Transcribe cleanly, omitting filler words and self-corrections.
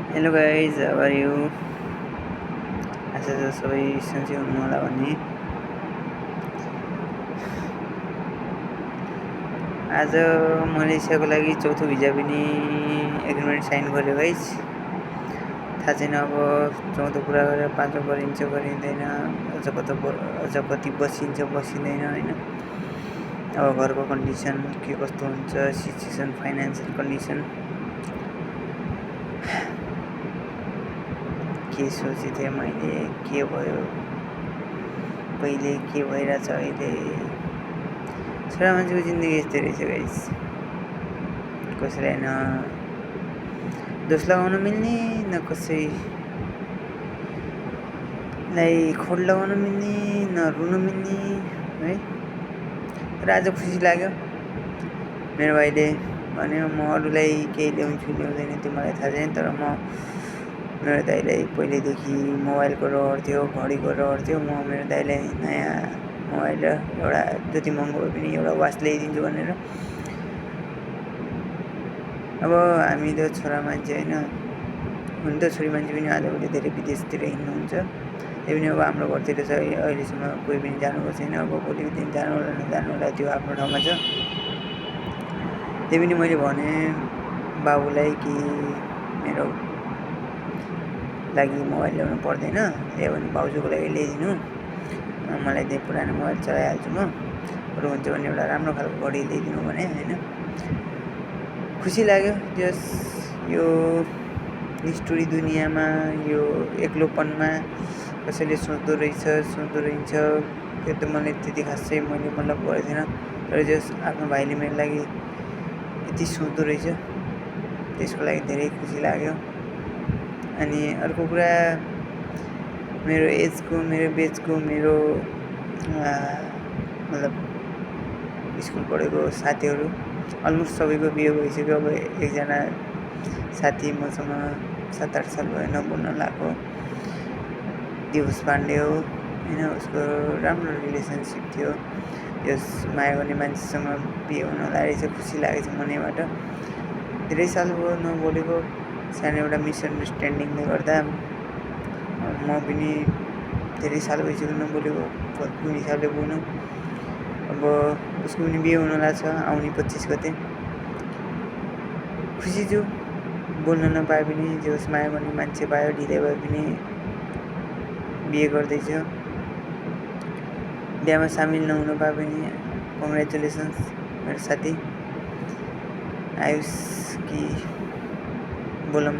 Hello guys, how are you? आशा छ सबै सन्चै हुनु होला भन्ने। आज मलेसियाको लागि चौथो भिजा पनि एग्रिमेन्ट साइन गर्यो गाइज। थाहा छैन अब चौथो पुरा गरेर पाँचौँ गरिन्छ गरिँदैन, अझ कति बसिन्छ बसिँदैन होइन। अब घरको कन्डिसन के कस्तो हुन्छ, सिचुएसन, फाइनेन्सियल कन्डिसन के सोचेको थिएँ मैले, के भयो पहिले, के भइरहेछ अहिले। छोरा मान्छेको जिन्दगी यस्तै रहेछ गाइस। कसैलाई न दोष लगाउन मिल्ने, न कसैलाई खोट लगाउन मिल्ने, न रुन मिल्ने है। तर आज खुसी लाग्यो। मेरो भाइले भन्यो म अरूलाई केही ल्याउँछु ल्याउँदैन त्यो मलाई थाहा छैन, तर मेरो दाइलाई पहिल्यैदेखि मोबाइलको रहर थियो, घडीको रहर थियो। म मेरो दाइलाई नयाँ मोबाइल र एउटा जति महँगो भए पनि एउटा वाच ल्याइदिन्छु भनेर। अब हामी त छोरा मान्छे होइन, हुन त छोरी मान्छे पनि आजभोलि धेरै विदेशतिर हिँड्नुहुन्छ। त्यही पनि अब हाम्रो घरतिर चाहिँ अहिलेसम्म कोही पनि जानुभएको छैन। अब भोलिको दिन जानु होला नजानु होला त्यो आफ्नो ठाउँमा छ। त्यही पनि मैले भने बाबुलाई कि मेरो लागि मोबाइल ल्याउनु पर्दैन, ल्यायो भने भाउजूको लागि ल्याइदिनु, मलाई त्यही पुरानो मोबाइल चलाइहाल्छु म, अरू हुन्छ भने एउटा राम्रो खालको घडी ल्याइदिनु भने होइन। खुसी लाग्यो। जस यो निष्ठुरी दुनियाँमा, यो एक्लोपनमा कसैले सोच्दो रहन्छ त्यो त मलाई त्यति खासै मैले मतलब गरेको थिएन। तर जस आफ्नो भाइले मेरो लागि यति सोच्दो रहेछ त्यसको लागि धेरै खुसी लाग्यो। अनि अर्को कुरा, मेरो एजको, मेरो बेचको, मेरो मतलब स्कुल पढेको साथीहरू अलमोस्ट सबैको बिहे भइसक्यो। अब एकजना साथी मसँग 7-8 साल भयो नबोल्न लागेको, दिवस पाण्डे हो होइन। उसको राम्रो रिलेसनसिप थियो, यस माया गर्ने मान्छेसँग बिहे हुन लागेको छ। खुसी लागेको छ मनैबाट। धेरै साल भयो नबोलेको, सानो एउटा मिसअन्डरस्ट्यान्डिङले गर्दा म पनि धेरै साल भइसक्यो नबोलेको, कुन हिसाबले बोल्नु। अब उसको पनि बिहे हुन लाग्छ आउने 25 गते। खुसी छु, बोल्न नपाए पनि जे होस् माया गर्ने मान्छे पायो, ढिलै भए पनि बिहे गर्दैछ। बिहामा सामेल नहुन पाए पनि कङ्ग्रेचुलेसन्स मेरो साथी आयुष कि बोलौँ।